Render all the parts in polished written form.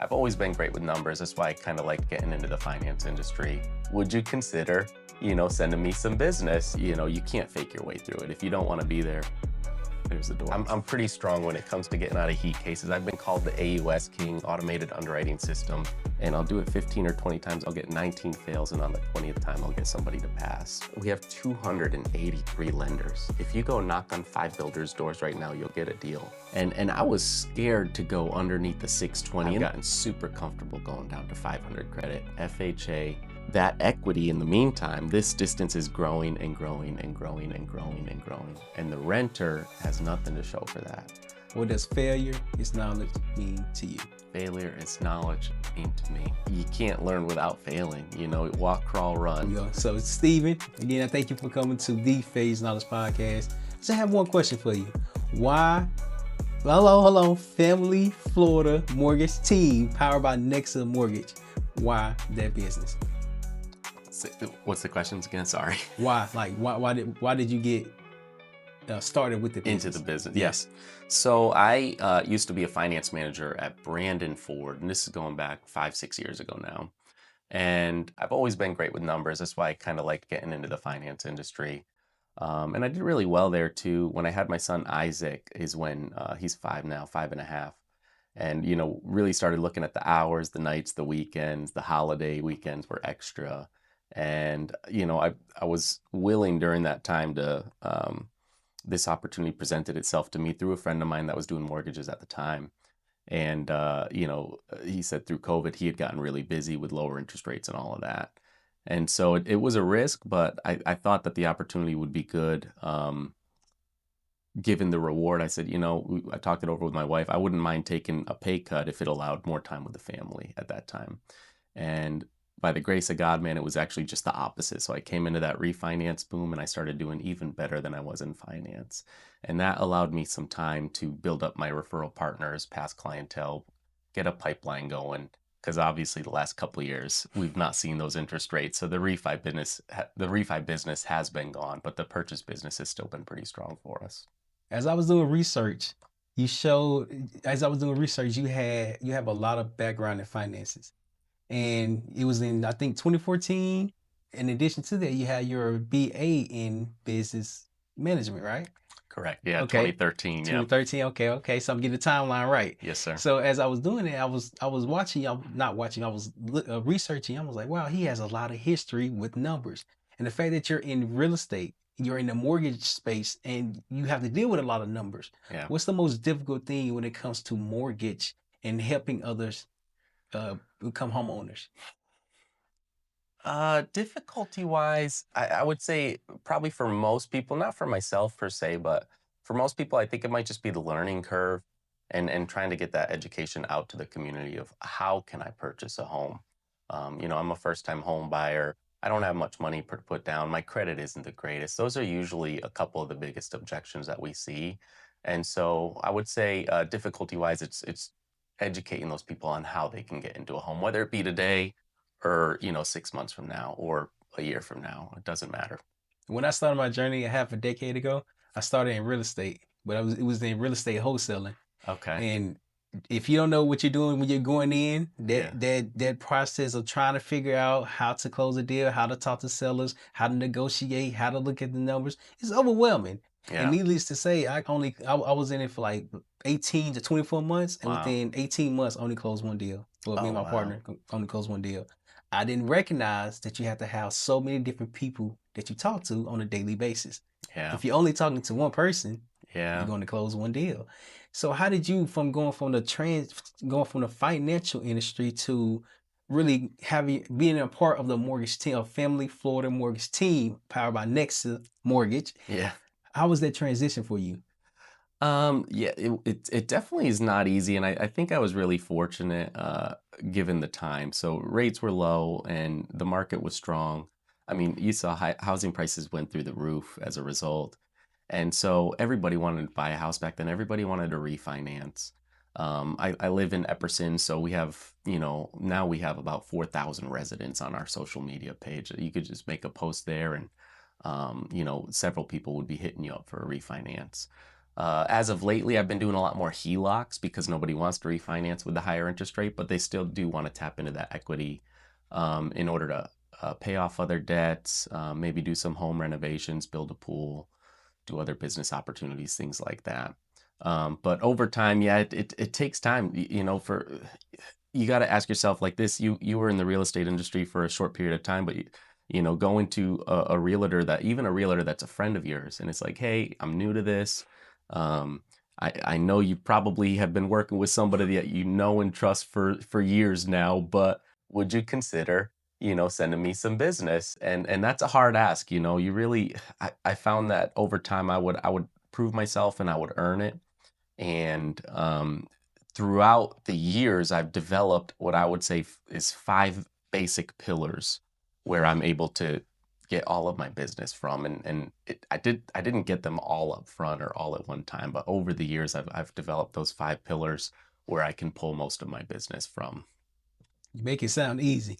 I've always been great with numbers. That's why I kind of like getting into the finance industry. Would you consider, sending me some business? You can't fake your way through it. If you don't want to be there, there's the door. I'm pretty strong when it comes to getting out of heat cases. I've been called the AUS King, automated underwriting system, and I'll do it 15 or 20 times. I'll get 19 fails, and on the 20th time, I'll get somebody to pass. We have 283 lenders. If you go knock on 5 builders' doors right now, you'll get a deal. And I was scared to go underneath the 620. I've gotten super comfortable going down to 500 credit, FHA. That equity in the meantime, this distance is growing and growing and growing and growing and growing. And the renter has nothing to show for that. What does failure is knowledge mean to you? Failure is knowledge mean to me. You can't learn without failing, walk, crawl, run. So Stephen, again, I thank you for coming to the Phase Knowledge Podcast. So I have one question for you. Why, hello, Family Florida Mortgage Team powered by NEXA Mortgage. Why that business? What's the questions again? Sorry. Why? Why did you get started with the business? Into the business? Yes. So I used to be a finance manager at Brandon Ford, and this is going back 5-6 years ago now. And I've always been great with numbers. That's why I kind of like getting into the finance industry. And I did really well there too. When I had my son Isaac is when he's 5 now, 5.5. And, really started looking at the hours, the nights, the weekends, the holiday weekends were extra. And, I was willing during that time to, this opportunity presented itself to me through a friend of mine that was doing mortgages at the time. And, he said through COVID, he had gotten really busy with lower interest rates and all of that. And so it was a risk, but I thought that the opportunity would be good. Given the reward, I said, I talked it over with my wife. I wouldn't mind taking a pay cut if it allowed more time with the family at that time. And by the grace of God, man, it was actually just the opposite. So I came into that refinance boom and I started doing even better than I was in finance. And that allowed me some time to build up my referral partners, past clientele, get a pipeline going. Because obviously the last couple of years, we've not seen those interest rates. So the refi business has been gone, but the purchase business has still been pretty strong for us. As I was doing research, you have a lot of background in finances. And it was in, I think, 2014. In addition to that, you had your BA in business management, right? Correct. Yeah, Okay. 2013. 2013. Yeah. Okay. So I'm getting the timeline right. Yes, sir. So as I was doing it, I was watching, I was researching. I was like, wow, he has a lot of history with numbers. And the fact that you're in real estate, you're in the mortgage space, and you have to deal with a lot of numbers. Yeah. What's the most difficult thing when it comes to mortgage and helping others become homeowners? Difficulty-wise, I would say probably for most people, not for myself per se, but for most people, I think it might just be the learning curve and trying to get that education out to the community of how can I purchase a home. I'm a first-time home buyer. I don't have much money to put down. My credit isn't the greatest. Those are usually a couple of the biggest objections that we see. And so I would say difficulty-wise, it's educating those people on how they can get into a home, whether it be today or 6 months from now or a year from now. It doesn't matter. When I started my journey a half a decade ago, I started in real estate, but it was in real estate wholesaling. Okay. And if you don't know what you're doing when you're going in, that process of trying to figure out how to close a deal, how to talk to sellers, how to negotiate, how to look at the numbers, it's overwhelming. Yeah. And needless to say, I was in it for like 18 to 24 months, and within 18 months, I only closed one deal. Well, me and my partner only closed one deal. I didn't recognize that you have to have so many different people that you talk to on a daily basis. Yeah. If you're only talking to one person, yeah, you're going to close one deal. So how did you, going from the financial industry to really being a part of the mortgage team, a Family Florida Mortgage Team powered by NEXA Mortgage? Yeah. How was that transition for you? Yeah, it definitely is not easy. And I think I was really fortunate given the time. So rates were low and the market was strong. I mean, you saw housing prices went through the roof as a result. And so everybody wanted to buy a house back then. Everybody wanted to refinance. I live in Epperson, so we have, now we have about 4,000 residents on our social media page. You could just make a post there and, several people would be hitting you up for a refinance. As of lately, I've been doing a lot more HELOCs because nobody wants to refinance with the higher interest rate, but they still do want to tap into that equity in order to pay off other debts, maybe do some home renovations, build a pool, do other business opportunities, things like that. But over time, yeah, it takes time. You know, for you got to ask yourself like this. You were in the real estate industry for a short period of time, but you know, going to a realtor that even a realtor that's a friend of yours, and it's like, hey, I'm new to this. Um, I know you probably have been working with somebody that you know and trust for years now, but would you consider, you know, sending me some business? And that's a hard ask, you know. You really I found that over time I would prove myself and I would earn it. And throughout the years, I've developed what I would say is five basic pillars where I'm able to get all of my business from. I didn't get them all up front or all at one time, but over the years, I've developed those five pillars where I can pull most of my business from. You make it sound easy.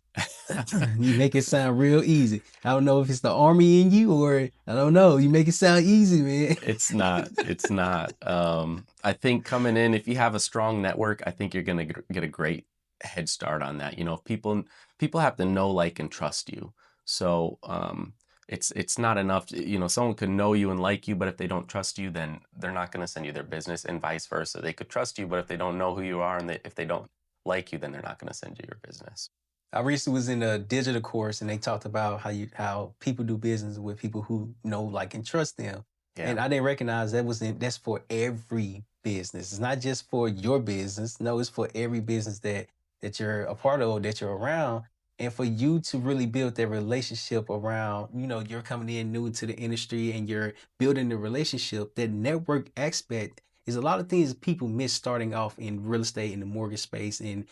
You make it sound real easy. I don't know if it's the army in you or I don't know. You make it sound easy, man. It's not. It's not. I think coming in, if you have a strong network, I think you're gonna get a great head start on that. You know, if people have to know, like, and trust you. So it's not enough. You know, someone could know you and like you, but if they don't trust you, then they're not gonna send you their business, and vice versa. They could trust you, but if they don't know who you are and if they don't like you, then they're not gonna send you your business. I recently was in a digital course and they talked about how people do business with people who know, like, and trust them. Yeah. And I didn't recognize that's for every business. It's not just for your business. No, it's for every business that you're a part of, that you're around. And for you to really build that relationship around, you're coming in new to the industry and you're building the relationship, that network aspect is a lot of things people miss starting off in real estate, in the mortgage space, and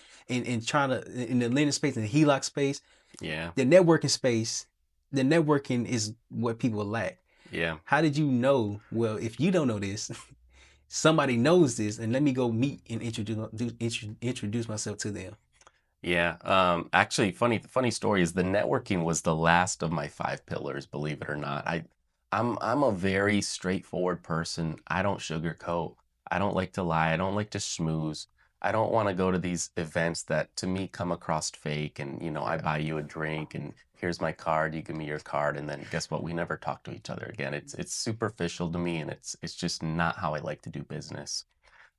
trying to in the lending space, in the HELOC space, Yeah. the networking space. The networking is what people lack. Yeah. How did you know? Well, if you don't know this, somebody knows this, and let me go meet and introduce myself to them. Yeah. Actually, funny story is the networking was the last of my five pillars, believe it or not. I'm a very straightforward person. I don't sugarcoat. I don't like to lie. I don't like to schmooze. I don't want to go to these events that to me come across fake and, you know, I buy you a drink and here's my card, you give me your card, and then guess what? We never talk to each other again. It's superficial to me and it's just not how I like to do business.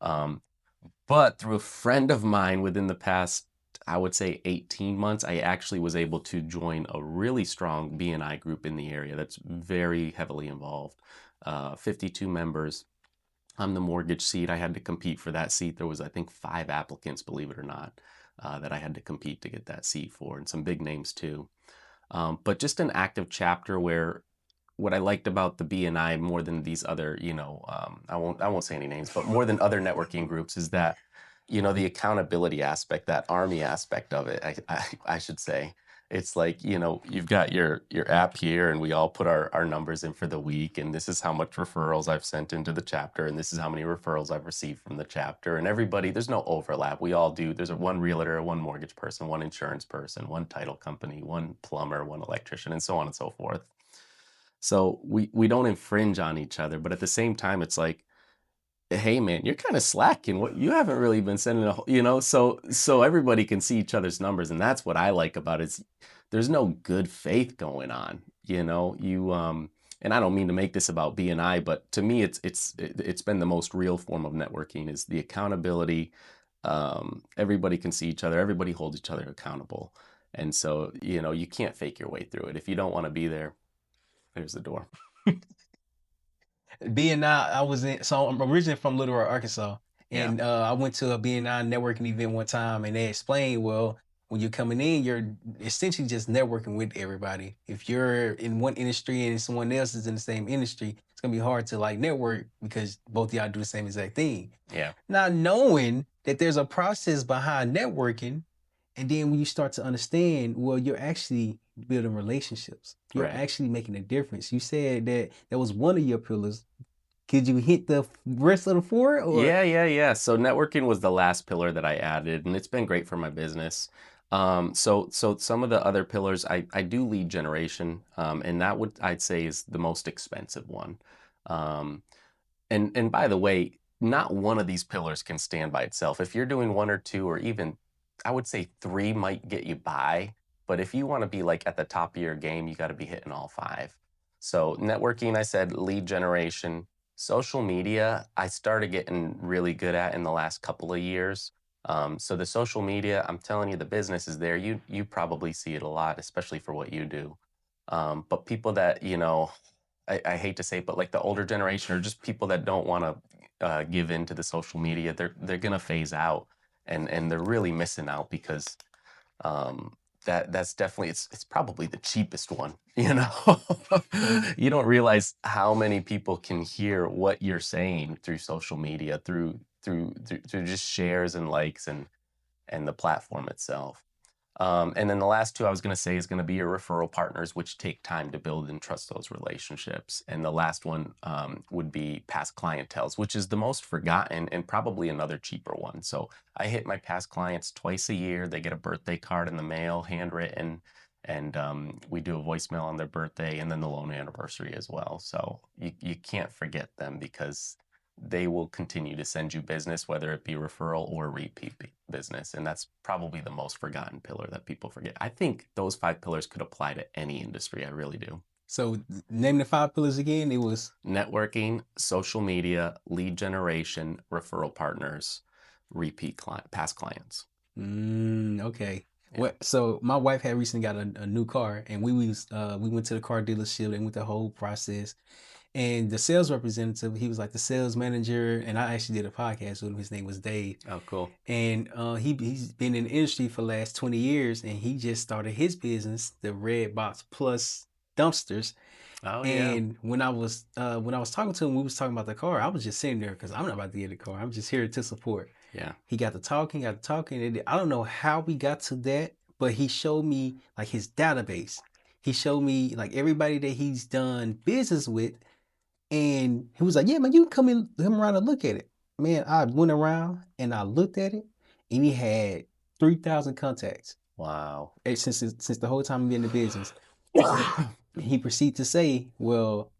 Um, but through a friend of mine within the past, I would say 18 months, I actually was able to join a really strong BNI group in the area that's very heavily involved. 52 members. I'm the mortgage seat. I had to compete for that seat. There was, I think, five applicants, believe it or not, that I had to compete to get that seat for, and some big names too. But just an active chapter where what I liked about the BNI more than these other, you know, I won't say any names, but more than other networking groups is that, you know, the accountability aspect, that army aspect of it, I should say. It's like, you know, you've got your app here and we all put our numbers in for the week and this is how much referrals I've sent into the chapter and this is how many referrals I've received from the chapter and everybody, there's no overlap. We all do. There's a one realtor, one mortgage person, one insurance person, one title company, one plumber, one electrician, and so on and so forth. So we don't infringe on each other, but at the same time, it's like, hey man, you're kind of slacking. What you haven't really been sending you know, so everybody can see each other's numbers, and that's what I like about it. Is there's no good faith going on. You know, and I don't mean to make this about BNI, but to me, it's been the most real form of networking is the accountability. Everybody can see each other. Everybody holds each other accountable, and so you know you can't fake your way through it. If you don't want to be there, there's the door. BNI, I was in. So I'm originally from Little Rock, Arkansas, Yeah. and I went to a BNI networking event one time, and they explained, well, when you're coming in, you're essentially just networking with everybody. If you're in one industry and someone else is in the same industry, it's gonna be hard to, like, network because both of y'all do the same exact thing. Yeah. Not knowing that there's a process behind networking, and then when you start to understand, well, you're actually building relationships. You're Right. actually making a difference. You said that that was one of your pillars. Could you hit the rest of the four or? Yeah. So networking was the last pillar that I added, and it's been great for my business. So some of the other pillars, I do lead generation, and that would I'd say is the most expensive one. Um, And by the way, not one of these pillars can stand by itself. If you're doing one or two, or even I would say three might get you by. But if you want to be like at the top of your game, you got to be hitting all five. So networking, I said, lead generation, social media, I started getting really good at in the last couple of years. So the social media, I'm telling you, the business is there. You probably see it a lot, especially for what you do. But people that, I hate to say it, but like the older generation or just people that don't want to give in to the social media, they're gonna phase out, and they're really missing out because that's definitely it's probably the cheapest one. You don't realize how many people can hear what you're saying through social media, through just shares and likes and the platform itself. And then the last two I was going to say is going to be your referral partners, which take time to build and trust those relationships. And the last one would be past clientels, which is the most forgotten and probably another cheaper one. So I hit my past clients twice a year. They get a birthday card in the mail, handwritten, and we do a voicemail on their birthday and then the loan anniversary as well. So you can't forget them because they will continue to send you business, whether it be referral or repeat business. And that's probably the most forgotten pillar that people forget. I think those five pillars could apply to any industry. I really do. So name the five pillars again. It was Networking, social media, lead generation, referral partners, repeat client, past clients. Okay. Yeah. So my wife had recently got a new car, and we went to the car dealership and went the whole process. And the sales representative, he was like the sales manager, and I actually did a podcast with him. His name was Dave, Oh, cool. and he's been in the industry for the last 20 years, and he just started his business, the Red Box Plus dumpsters. Oh, yeah. And when I was talking to him, we was talking about the car. I was just sitting there because I'm not about to get a car. I'm just here to support. Yeah. He got to talking, and I don't know how we got to that, but he showed me like his database. He showed me like everybody that he's done business with, and he was like, "Yeah, man, you can come around and look at it." Man, I went around and I looked at it, and he had 3,000 contacts Wow. since the whole time he been in the business. And he proceeded to say, "Well,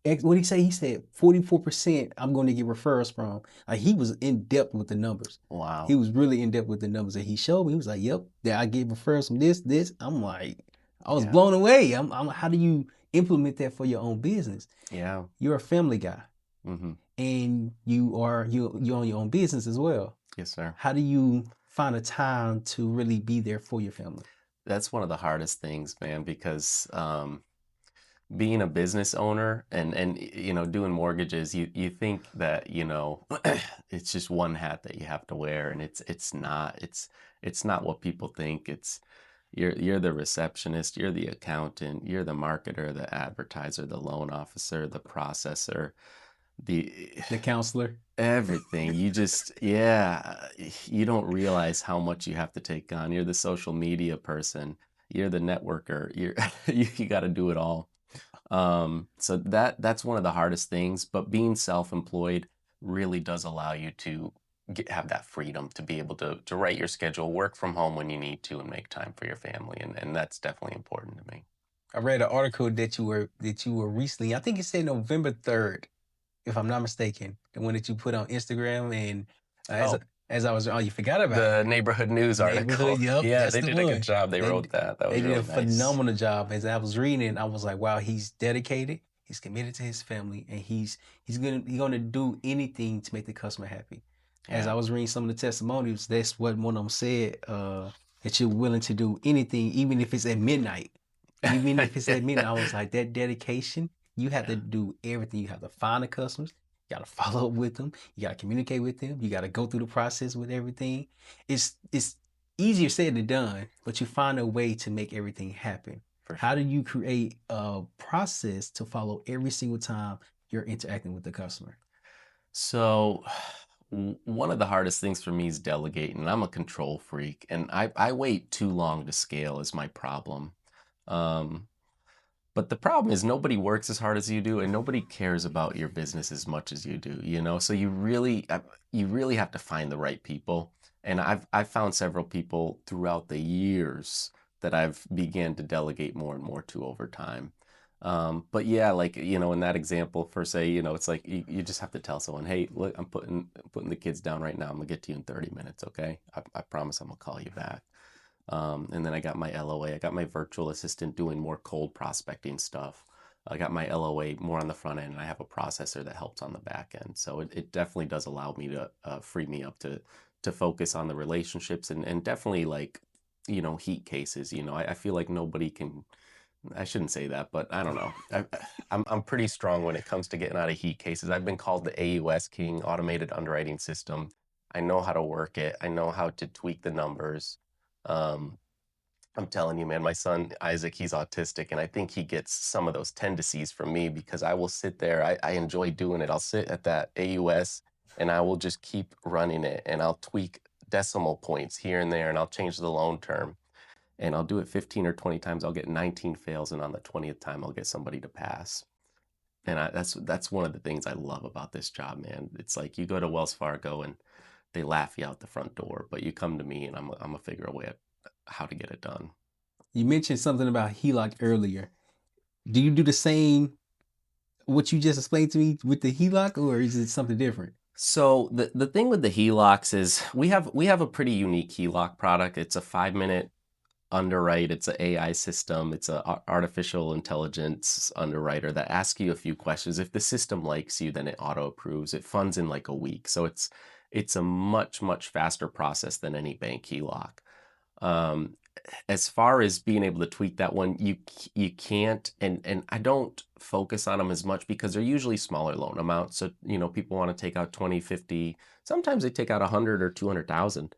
what did he say? He said 44% I'm going to get referrals from." Like he was in depth with the numbers. He Wow. was really in depth with the numbers that he showed me. He was like, "Yep, that I get referrals from this." I'm like, I was Yeah. blown away. How do you implement that for your own business? Yeah. You're a family guy, Mm-hmm. and you own your own business as well. Yes, sir. How do you find a time to really be there for your family? That's one of the hardest things, man, because being a business owner and doing mortgages, you think that it's just one hat that you have to wear, and it's not what people think. It's you're the receptionist, you're the accountant, you're the marketer, the advertiser, the loan officer, the processor, the The counselor. everything. You just, yeah, you don't realize how much you have to take on. You're the social media person, you're the networker, you got to do it all. So that's one of the hardest things, but being self-employed really does allow you to have that freedom to be able to write your schedule, work from home when you need to, and make time for your family, and that's definitely important to me. I read an article that you were recently. I think it said November 3rd, if I'm not mistaken, the one that you put on Instagram. And Oh, as I was, oh, you forgot about it. the neighborhood news article. Neighborhood, yep, Yeah, that's they the did a good one. job. They They wrote that. That they was did a really nice. phenomenal job. As I was reading it, I was like, wow, he's dedicated. He's committed to his family, and he's gonna do anything to make the customer happy. As I Yeah. was reading some of the testimonials, that's what one of them said. That you're willing to do anything, even if it's at midnight. Even if it's at midnight, I was like, that dedication. You have to Yeah, do everything. You have to find the customers. You got to follow up with them. You got to communicate with them. You got to go through the process with everything. It's easier said than done, but you find a way to make everything happen. for How do sure. you create a process to follow every single time you're interacting with the customer? So, one of the hardest things for me is delegating. I'm a control freak, and I wait too long to scale is my problem. Um, but the problem is nobody works as hard as you do, and nobody cares about your business as much as you do. So you really have to find the right people. And I've found several people throughout the years that I've began to delegate more and more to over time. But yeah, like, in that example for say, it's like you just have to tell someone, hey, look, I'm putting the kids down right now. I'm gonna get to you in 30 minutes, okay? I promise I'm gonna call you back. And then I got my LOA. I got my virtual assistant doing more cold prospecting stuff. I got my LOA more on the front end, and I have a processor that helps on the back end. So it definitely does allow me to free me up to focus on the relationships and definitely like, heat cases. I feel like nobody can. I shouldn't say that, but I don't know. I'm pretty strong when it comes to getting out of heat cases. I've been called the AUS King, automated underwriting system. I know how to work it. I know how to tweak the numbers. Um, I'm telling you, man, my son Isaac, he's autistic, and I think he gets some of those tendencies from me because I will sit there. I enjoy doing it. I'll sit at that AUS and I will just keep running it, and I'll tweak decimal points here and there, and I'll change the loan term, and I'll do it 15 or 20 times. I'll get 19 fails, and on the 20th time, I'll get somebody to pass. And that's one of the things I love about this job, man. It's like you go to Wells Fargo and they laugh you out the front door, but you come to me and I'm gonna figure a way out how to get it done. You mentioned something about HELOC earlier. Do you do the same what you just explained to me with the HELOC, or is it something different? So the thing with the HELOCs is we have a pretty unique HELOC product. It's a 5-minute underwrite. It's an AI system. It's a artificial intelligence underwriter that asks you a few questions. If the system likes you, then it auto approves. It funds in like a week. So it's a much faster process than any bank HELOC. Um, as far as being able to tweak that one, you can't, and I don't focus on them as much because they're usually smaller loan amounts. So, people want to take out 20, 50, sometimes they take out 100 or 200,000,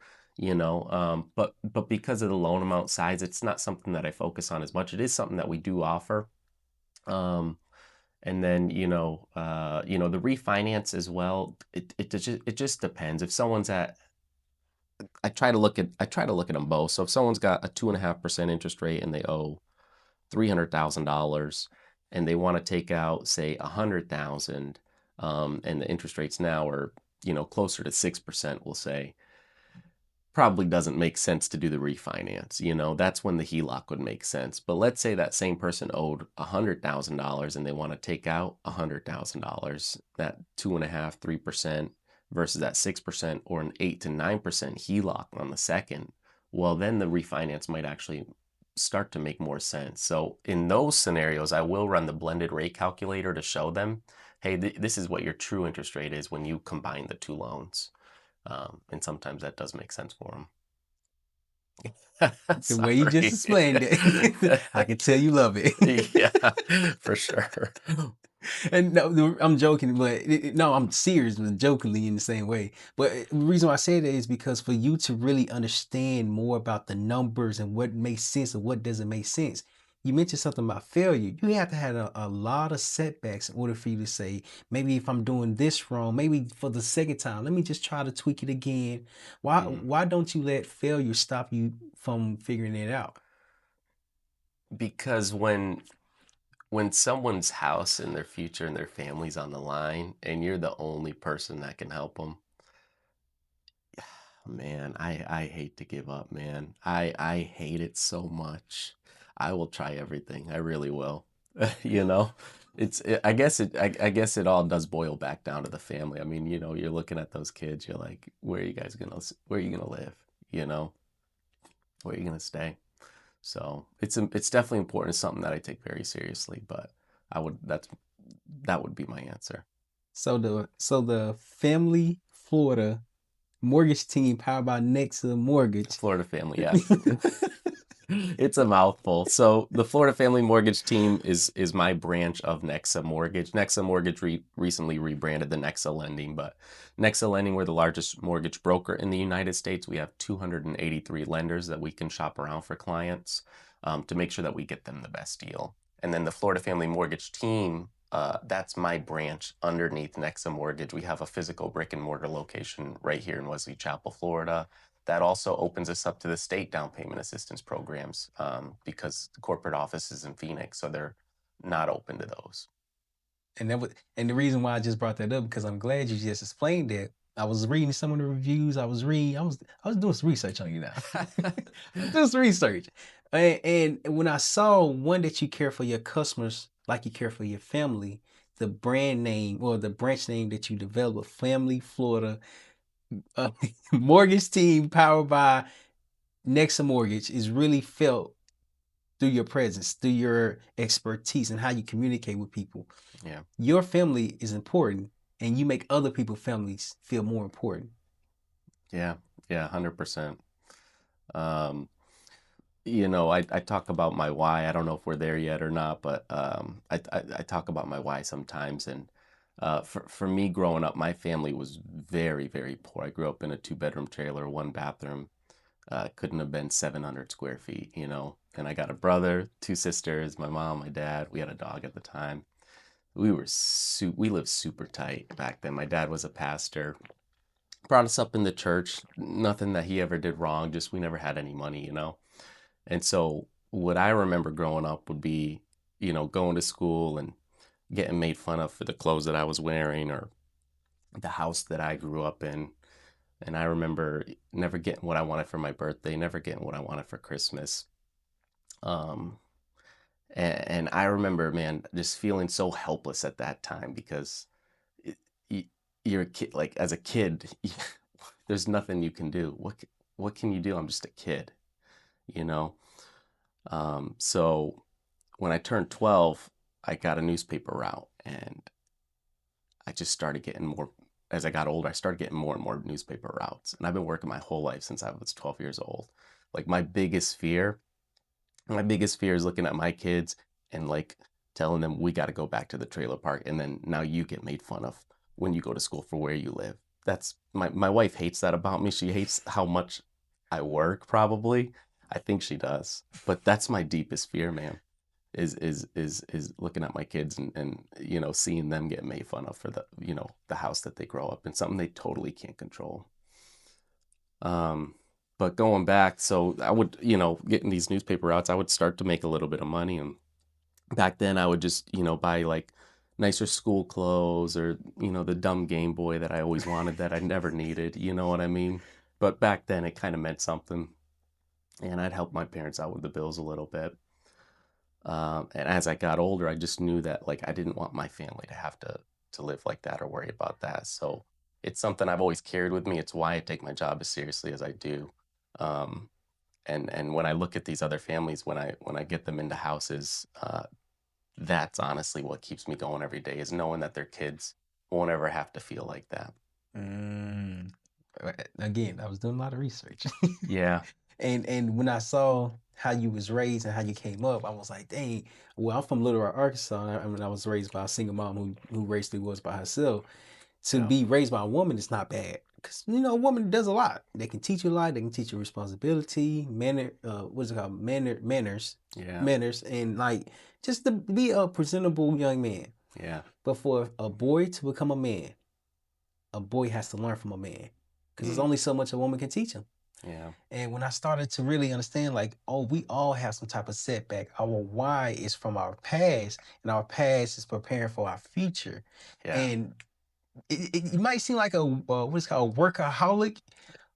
but because of the loan amount size, it's not something that I focus on as much. It is something that we do offer. Um, and then, the refinance as well, it just depends. If someone's at I try to look at them both. So if someone's got a 2.5% interest rate and they owe $300,000 and they want to take out, say, 100,000, and the interest rates now are, closer to 6%, we'll say, probably doesn't make sense to do the refinance. That's when the HELOC would make sense. But let's say that same person owed $100,000 and they want to take out $100,000, that 2.5, 3% versus that 6% or an 8 to 9% HELOC on the second. Well, then the refinance might actually start to make more sense. So in those scenarios, I will run the blended rate calculator to show them, hey, this is what your true interest rate is when you combine the two loans. And sometimes that does make sense for them. The way you just Sorry. explained it, I can tell you love it. Yeah, for sure. And no, I'm joking, but no, I'm serious, but jokingly in the same way. But the reason why I say that is because for you to really understand more about the numbers and what makes sense and what doesn't make sense, you mentioned something about failure. You have to have a lot of setbacks in order for you to say, maybe if I'm doing this wrong, maybe for the second time, let me just try to tweak it again. Why Mhm. why don't you let failure stop you from figuring it out? Because when someone's house and their future and their family's on the line and you're the only person that can help them, man, I hate to give up, man. I hate it so much. I will try everything. I really will. You know, I guess it all does boil back down to the family. I mean, you're looking at those kids, you're like, where are you gonna live? You know, where are you gonna stay? So it's definitely important. It's something that I take very seriously, but that would be my answer. So the family Florida mortgage team powered by NEXA Mortgage. Florida Family, yes. It's a mouthful. So the Florida Family Mortgage Team is my branch of NEXA Mortgage. NEXA Mortgage recently rebranded the NEXA Lending, but NEXA Lending, we're the largest mortgage broker in the United States. We have 283 lenders that we can shop around for clients, to make sure that we get them the best deal. And then the Florida Family Mortgage Team, that's my branch underneath NEXA Mortgage. We have a physical brick and mortar location right here in Wesley Chapel, Florida. That also opens us up to the state down payment assistance programs, because the corporate office is in Phoenix, so they're not open to those. And the reason why I just brought that up because I'm glad you just explained that. I was reading some of the reviews. I was doing some research on you now. Doing some research. And when I saw one that you care for your customers like you care for your family, the brand name or the branch name that you develop, Family Florida uh, Mortgage Team powered by NEXA Mortgage, is really felt through your presence, through your expertise and how you communicate with people. Yeah. Your family is important, and you make other people's families feel more important. Yeah. Yeah. 100%. Um, I talk about my why. I don't know if we're there yet or not, but I talk about my why sometimes. And for me growing up, my family was very, very poor. I grew up in a two-bedroom trailer, one bathroom. Couldn't have been 700 square feet, And I got a brother, two sisters, my mom, my dad. We had a dog at the time. We lived super tight back then. My dad was a pastor, brought us up in the church. Nothing that he ever did wrong, just we never had any money. And so what I remember growing up would be, going to school and getting made fun of for the clothes that I was wearing or the house that I grew up in. And I remember never getting what I wanted for my birthday, never getting what I wanted for Christmas. Um, and I remember, man, just feeling so helpless at that time because it, you, you're a kid, like as a kid, there's nothing you can do. What can you do? I'm just a kid, you know? So when I turned 12, I got a newspaper route and I just started getting more, as I got older, I started getting more and more newspaper routes. And I've been working my whole life since I was 12 years old. Like my biggest fear is looking at my kids and like telling them we got to go back to the trailer park. And then now you get made fun of when you go to school for where you live. That's my wife hates that about me. She hates how much I work, probably. I think she does. But that's my deepest fear, man. Is looking at my kids and seeing them get made fun of for the house that they grow up in, something they totally can't control. Um, but going back, so I would, getting these newspaper routes, I would start to make a little bit of money. And back then I would just, buy like nicer school clothes or, the dumb Game Boy that I always wanted that I never needed, you know what I mean? But back then it kind of meant something. And I'd help my parents out with the bills a little bit. And as I got older, I just knew that like I didn't want my family to have to live like that or worry about that. So it's something I've always carried with me. It's why I take my job as seriously as I do. Um, and when I look at these other families, when I get them into houses, that's honestly what keeps me going every day is knowing that their kids won't ever have to feel like that. Mm. Again, I was doing a lot of research. Yeah, And when I saw how you was raised and how you came up, I was like, dang. Well, I'm from Little Rock, Arkansas. And I was raised by a single mom who raised three boys by herself. To yeah, be raised by a woman is not bad because a woman does a lot. They can teach you a lot. They can teach you responsibility, manner. What's it called? yeah, Manners, and like just to be a presentable young man. yeah, But for a boy to become a man, a boy has to learn from a man because there's mm, only so much a woman can teach him. yeah, And when I started to really understand, like, oh, we all have some type of setback. Our why is from our past, and our past is preparing for our future. yeah, And it might seem like a what's called workaholic,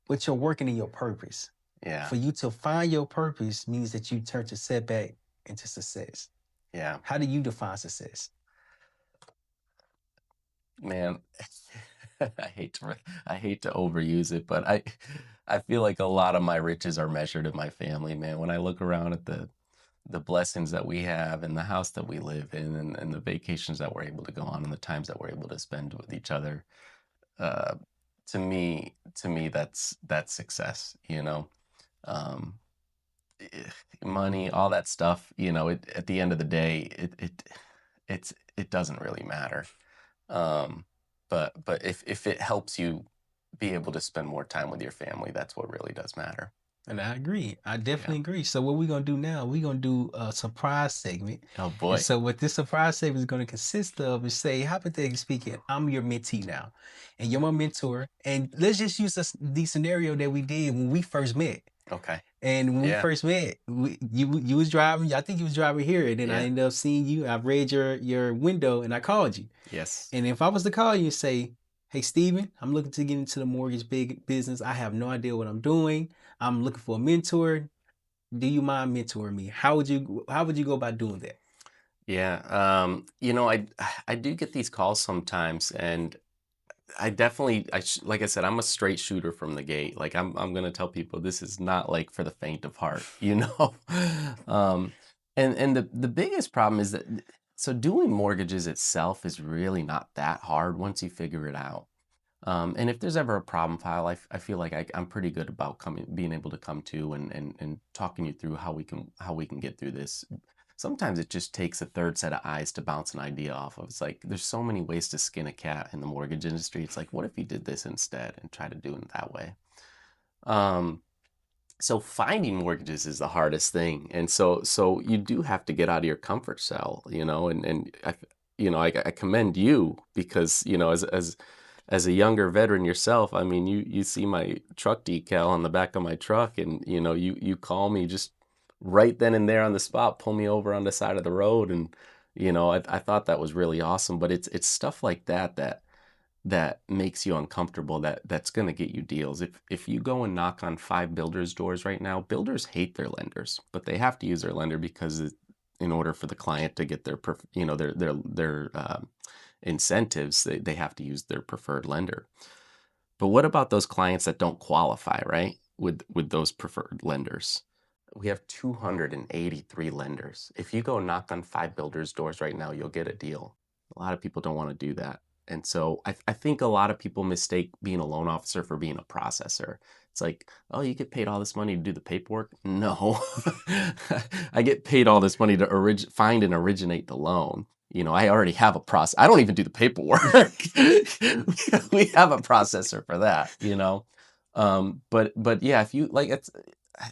but you're working in your purpose. yeah, For you to find your purpose means that you turn to setback into success. yeah. How do you define success? Man, I hate to overuse it, but I feel like a lot of my riches are measured in my family, man. When I look around at the blessings that we have and the house that we live in and the vacations that we're able to go on and the times that we're able to spend with each other, uh, to me that's success. Um, Money, all that stuff, at the end of the day, it doesn't really matter. Um, but if it helps you be able to spend more time with your family, that's what really does matter. And I agree. I Yeah. definitely agree. So what we're gonna do now, we're gonna do a surprise segment. Oh And boy. so what this surprise segment is gonna consist of is say, hypothetically speaking, I'm your mentee now, and you're my mentor. And let's just use the scenario that we did when we first met. Okay. And when we Yeah. first met, you was driving. I think you was driving here, and then I Yeah. ended up seeing you. I read your window, and I called you. Yes. And if I was to call you and say, "Hey, Steven, I'm looking to get into the mortgage big business. I have no idea what I'm doing. I'm looking for a mentor. Do you mind mentoring me?" How would you go about doing that? Yeah. I do get these calls sometimes, and I definitely, like I said, I'm a straight shooter from the gate. Like I'm gonna tell people this is not like for the faint of heart, you know. um, and the biggest problem is that so doing mortgages itself is really not that hard once you figure it out. And if there's ever a problem file, I feel like I'm pretty good about being able to come to and talking you through how we can get through this. Sometimes it just takes a third set of eyes to bounce an idea off of. It's like there's so many ways to skin a cat in the mortgage industry. It's like, what if you did this instead and try to do it that way? Um, so finding mortgages is the hardest thing, and so you do have to get out of your comfort cell, and I commend you because as a younger veteran yourself, I mean, you see my truck decal on the back of my truck, and you call me just right then and there on the spot, pull me over on the side of the road, and I thought that was really awesome. But it's stuff like that makes you uncomfortable, that's going to get you deals. If you go and knock on 5 builders doors right now, builders hate their lenders, but they have to use their lender because in order for the client to get their incentives, they have to use their preferred lender. But what about those clients that don't qualify, right? With those preferred lenders. We have 283 lenders. If you go knock on 5 builders doors right now, you'll get a deal. A lot of people don't want to do that. And so I think a lot of people mistake being a loan officer for being a processor. It's like, oh, you get paid all this money to do the paperwork? No. I get paid all this money to find and originate the loan. I already have a process. I don't even do the paperwork. We have a processor for that. But yeah, if you like,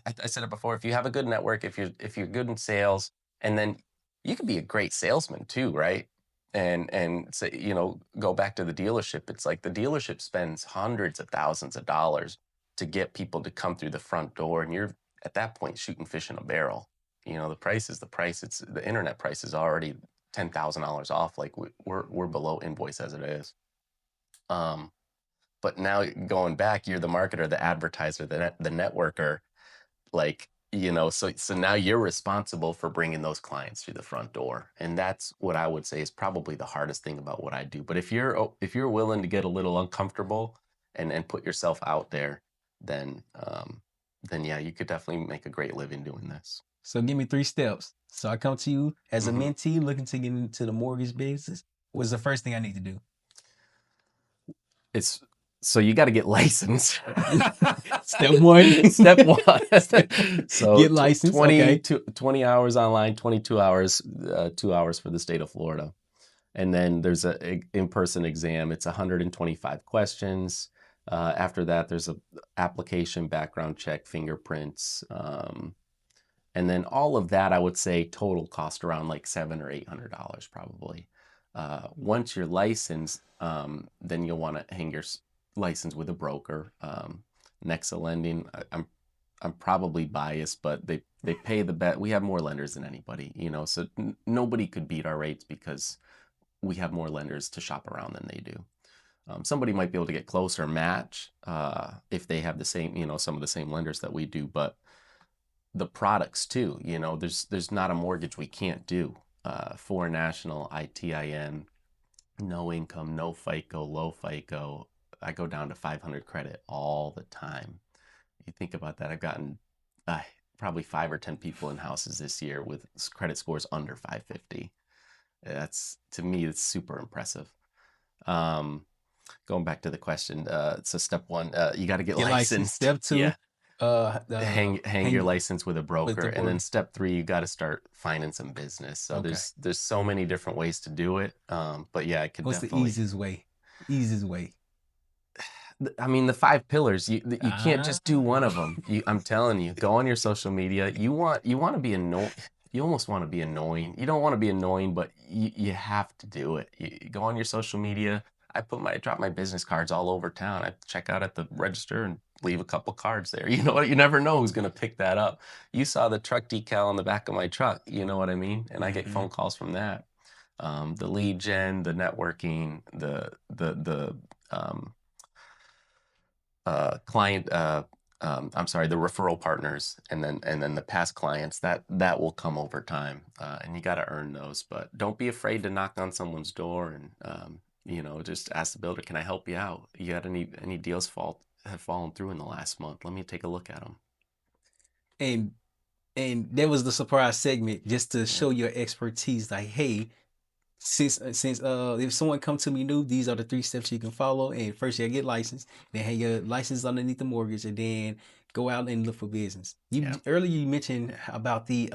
I said it before. If you have a good network, if you're good in sales, and then you could be a great salesman too, right? And say, go back to the dealership. It's like the dealership spends hundreds of thousands of dollars to get people to come through the front door, and you're at that point shooting fish in a barrel. The price is the price. It's the internet price is already $10,000 off. Like we're below invoice as it is. Um, but now going back, you're the marketer, the advertiser, the networker, like, so now you're responsible for bringing those clients through the front door. And that's what I would say is probably the hardest thing about what I do. But if you're willing to get a little uncomfortable and put yourself out there, then yeah, you could definitely make a great living doing this. So give me 3 steps. So I come to you as a hmm mentee looking to get into the mortgage business. What's the first thing I need to do? It's so you got to get licensed. Step one. Step one. So Get licensed. 20, Okay. 20 hours online, 22 hours, 2 hours for the state of Florida. And then there's a in-person exam. It's 125 questions. After that, there's a application, background check, fingerprints, and then all of that. I would say total cost around like $700 or $800 probably. Once you're licensed, then you'll want to hang your license with a broker. NEXA lending. I'm probably biased, but they pay the bet. We have more lenders than anybody, so nobody could beat our rates because we have more lenders to shop around than they do. Somebody might be able to get close or match if they have the same, some of the same lenders that we do, but the products too, there's not a mortgage we can't do. Foreign national, ITIN, no income, no FICO, low FICO. I go down to 500 credit all the time. You think about that, I've gotten uh, probably 5 or 10 people in houses this year with credit scores under 550. That's, to me, it's super impressive. Um, Going back to the question, so step one, you got to get Get licensed. licensed. Step Yeah, two, hang your hang license with a with broker, the and then board. step three, you got to start finding some business. So Okay. there's so many different ways to do it. But yeah, I could What's the definitely. easiest way? Easiest way. I mean, the 5 pillars. You can't Ah. just do one of them. I'm telling you, go on your social media. You want to be annoying. You almost want to be annoying. You don't want to be annoying, but you have to do it. You go on your social media. I drop my business cards all over town. I check out at the register and leave a couple cards there. You know what? You never know who's gonna pick that up. You saw the truck decal on the back of my truck. You know what I mean? And I get Mm-hmm. phone calls from that. The lead gen, the networking, the client I'm sorry, the referral partners, and then the past clients, that will come over time, and you got to earn those. But don't be afraid to knock on someone's door and just ask the builder, "Can I help you out? You got any deals have fallen through in the last month? Let me take a look at them." And that was the surprise segment, just to Yeah, show your expertise. Like, hey, since if someone come to me new, these are the 3 steps you can follow. And first, you get licensed, then have your license underneath the mortgage, and then go out and look for business. You yeah. earlier you mentioned about the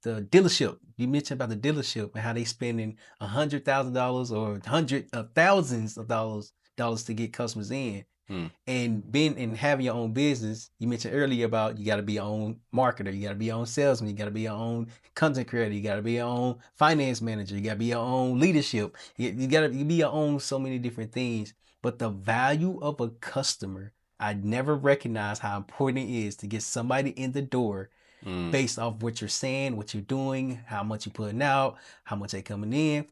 dealership. You mentioned about the dealership and how they spending $100,000 or hundred of thousands of dollars to get customers in. Hmm. And being and having your own business, you mentioned earlier about you got to be your own marketer, you got to be your own salesman, you got to be your own content creator, you got to be your own finance manager, you got to be your own leadership, you got to be your own so many different things. But the value of a customer, I never recognized how important it is to get somebody in the door Mm. based off what you're saying, what you're doing, how much you're putting out, how much they coming in.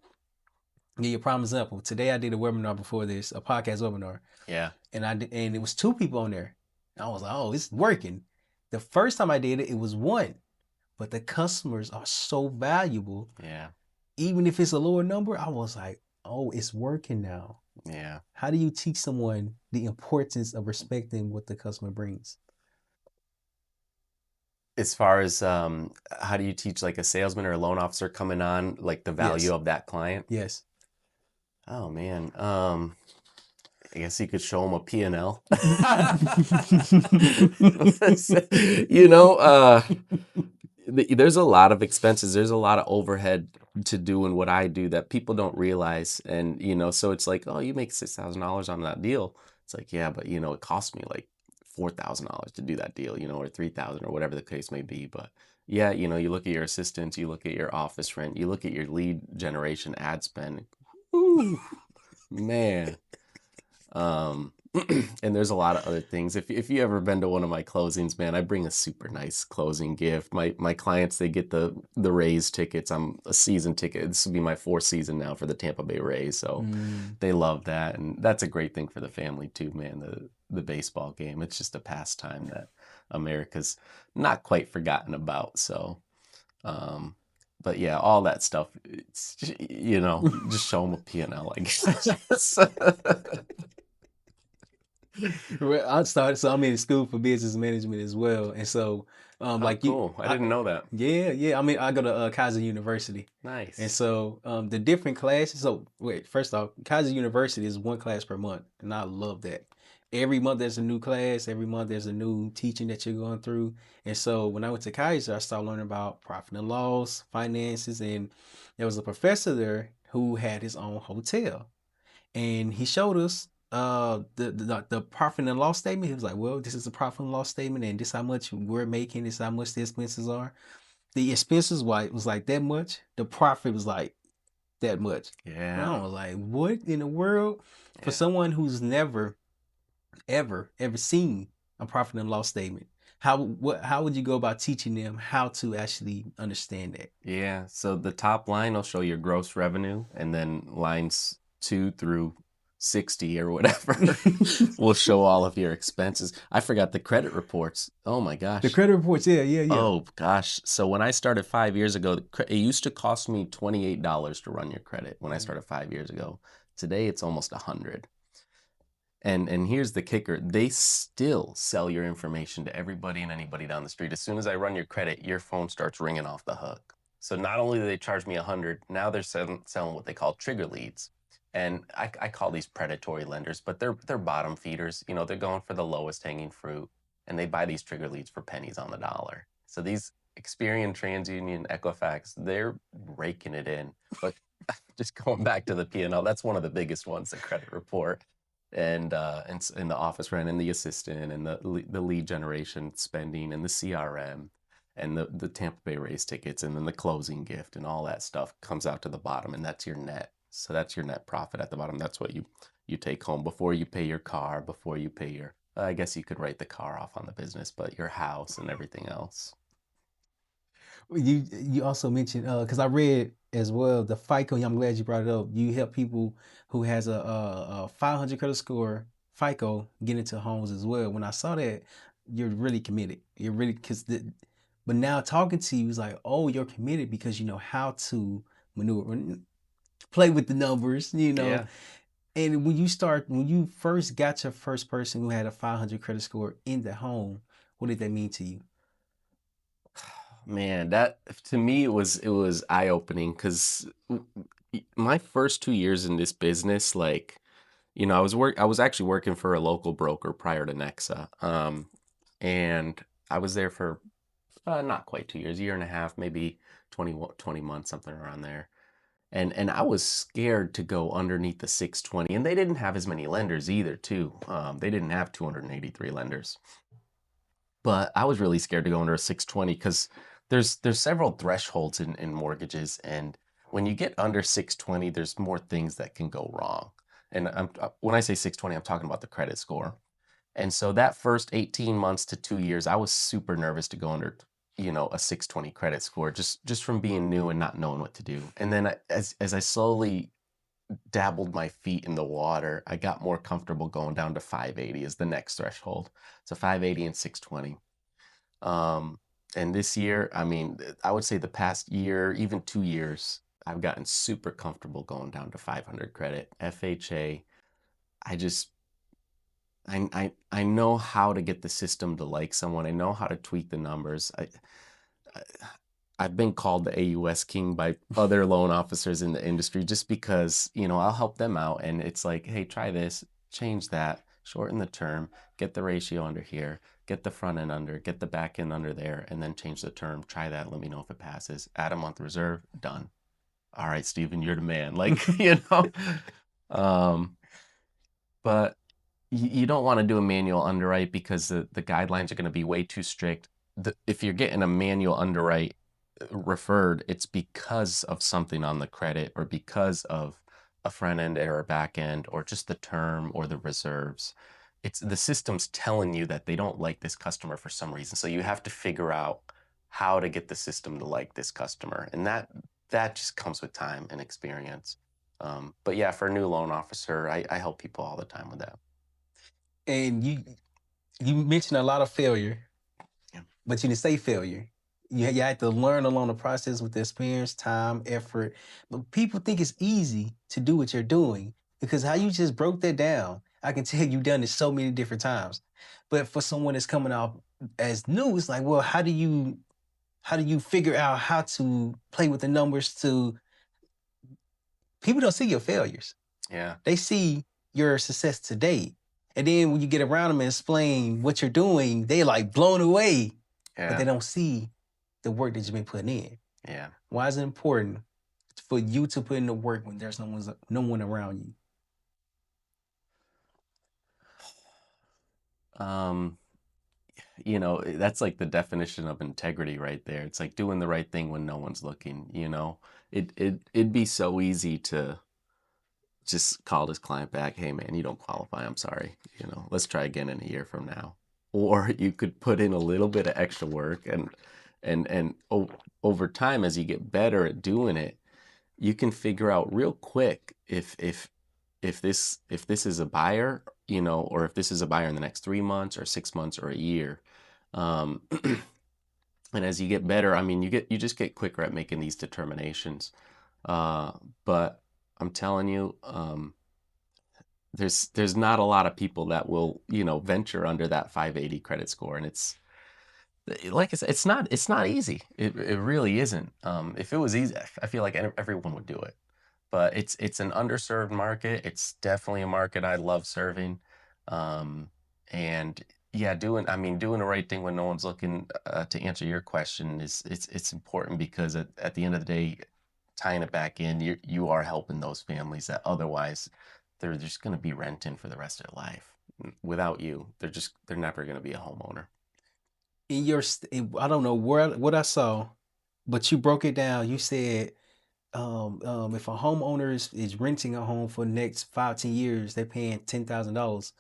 Give you a prime example. Today I did a webinar before this, a podcast webinar, Yeah, and it was 2 people on there. I was like, oh, it's working. The first time I did it, it was 1, but the customers are so valuable. yeah, Even if it's a lower number, I was like, oh, it's working now. yeah. How do you teach someone the importance of respecting what the customer brings? As far as how do you teach like a salesman or a loan officer coming on, like the value Yes, of that client? yes. Oh man, I guess you could show them a P&L. You know, there's a lot of expenses. There's a lot of overhead to doing what I do that people don't realize. And, so it's like, oh, you make $6,000 on that deal. It's like, yeah, but, it cost me like $4,000 to do that deal, or 3,000 or whatever the case may be. But yeah, you look at your assistants, you look at your office rent, you look at your lead generation ad spend. Ooh, man. Um, and there's a lot of other things. If you ever been to one of my closings, man, I bring a super nice closing gift. My clients, they get the Rays tickets. I'm a season ticket. This will be my 4th season now for the Tampa Bay Rays, so Mm. they love that, and that's a great thing for the family too, man. The baseball game. It's just a pastime that America's not quite forgotten about. So, um, but yeah, all that stuff. It's just show them a P&L, I guess. Well, I started, so I'm in school for business management as well, and so Oh, like you, cool. I didn't know that. yeah, yeah. I mean, I go to Kaiser University, and Nice. so the different classes. So wait, first off, Kaiser University is 1 class per month, and I love that. Every month there's a new class. Every month there's a new teaching that you're going through. And so when I went to Kaiser, I started learning about profit and loss, finances, and there was a professor there who had his own hotel, and he showed us the profit and loss statement. He was like, well, this is the profit and loss statement, and this how much we're making, this how much the expenses are. The expenses was like that much, the profit was like that much. And Yeah. I was like, what in the world? For Yeah. someone who's never ever seen a profit and loss statement, how would you go about teaching them how to actually understand that? Yeah. So the top line will show your gross revenue, and then lines 2 through 60 or whatever will show all of your expenses. I forgot the credit reports. Oh my The gosh. credit reports, yeah, yeah, yeah. Oh gosh. So when I started 5 years ago, it used to cost me $28 to run your credit when I started 5 years ago. Today it's almost 100. And here's the kicker. They still sell your information to everybody and anybody down the street. As soon as I run your credit, your phone starts ringing off the hook. So not only do they charge me 100, now they're selling what they call trigger leads. And I call these predatory lenders, but they're bottom feeders. They're going for the lowest hanging fruit, and they buy these trigger leads for pennies on the dollar. So these Experian, TransUnion, Equifax, they're raking it in. But just going back to the P&L, that's one of the biggest ones, the credit report, and the office rent, and the assistant, and the lead generation spending, and the CRM, and the Tampa Bay Rays tickets, and then the closing gift, and all that stuff comes out to the bottom, and that's your net. So that's your net profit at the bottom. That's what you take home before you pay your car, before you pay your, I guess you could write the car off on the business, but your house and everything else. You also mentioned because I read as well the FICO. I'm glad you brought it up. You help people who has a 500 credit score FICO get into homes as well. When I saw that, you're really committed. You're really but now talking to you is like, oh, you're committed because you know how to maneuver, play with the numbers, you know. Yeah. And when you first got your first person who had a 500 credit score in the home, what did that mean to you? Man, that to me it was eye-opening because my first 2 years in this business, like, I was actually working for a local broker prior to NEXA. And I was there for not quite 2 years, year and a half, maybe 20 months, something around there. And I was scared to go underneath the 620, and they didn't have as many lenders either, too. They didn't have 283 lenders. But I was really scared to go under a 620 because there's several thresholds in mortgages, and when you get under 620, there's more things that can go wrong. And when I say 620, I'm talking about the credit score. And so that first 18 months to 2 years, I was super nervous to go under, a 620 credit score, just from being new and not knowing what to do. And then as I slowly dabbled my feet in the water, I got more comfortable going down to 580 as the next threshold. So 580 and 620. Um, and this year, I mean, I would say the past year, even 2 years, I've gotten super comfortable going down to 500 credit. FHA, I just I know how to get the system to like someone. I know how to tweak the numbers. I I've been called the AUS King by other loan officers in the industry just because, I'll help them out and it's like, hey, try this, change that, shorten the term, get the ratio under here, get the front end under, get the back end under there, and then change the term. Try that, let me know if it passes. Add a month reserve, done. All right, Steven, you're the man. Like, Um, but you don't want to do a manual underwrite because the guidelines are going to be way too strict. If you're getting a manual underwrite referred, it's because of something on the credit or because of a front end or a back end or just the term or the reserves. It's the system's telling you that they don't like this customer for some reason. So you have to figure out how to get the system to like this customer. And that just comes with time and experience. But yeah, for a new loan officer, I help people all the time with that. And you mentioned a lot of failure, Yeah. but you didn't say failure. You had to learn along the process with the experience, time, effort. But people think it's easy to do what you're doing because how you just broke that down, I can tell you've done it so many different times. But for someone that's coming out as new, it's like, well, how do you figure out how to play with the numbers to people don't see your failures. Yeah. They see your success today. And then when you get around them and explain what you're doing, they like blown away, but they Yeah. don't see the work that you've been putting in. Yeah. Why is it important for you to put in the work when there's no one around you? Um, that's like the definition of integrity right there. It's like doing the right thing when no one's looking. It'd be so easy to just call this client back, hey man, you don't qualify, I'm sorry. Let's try again in a year from now. Or you could put in a little bit of extra work and over time as you get better at doing it, you can figure out real quick if this is a buyer, or if this is a buyer in the next 3 months or 6 months or a year. Um, and as you get better, I mean, you just get quicker at making these determinations. But I'm telling you, there's not a lot of people that will venture under that 580 credit score, and it's like I said, it's not easy. It really isn't. If it was easy, I feel like everyone would do it. But it's an underserved market. It's definitely a market I love serving. Um, and yeah, doing the right thing when no one's looking, to answer your question, it's important because at the end of the day, tying it back in, you are helping those families that otherwise they're just going to be renting for the rest of their life. Without you, they're never going to be a homeowner. I don't know what I saw, but you broke it down. You said if a homeowner is renting a home for the next 5, 10 years, they're paying $10,000.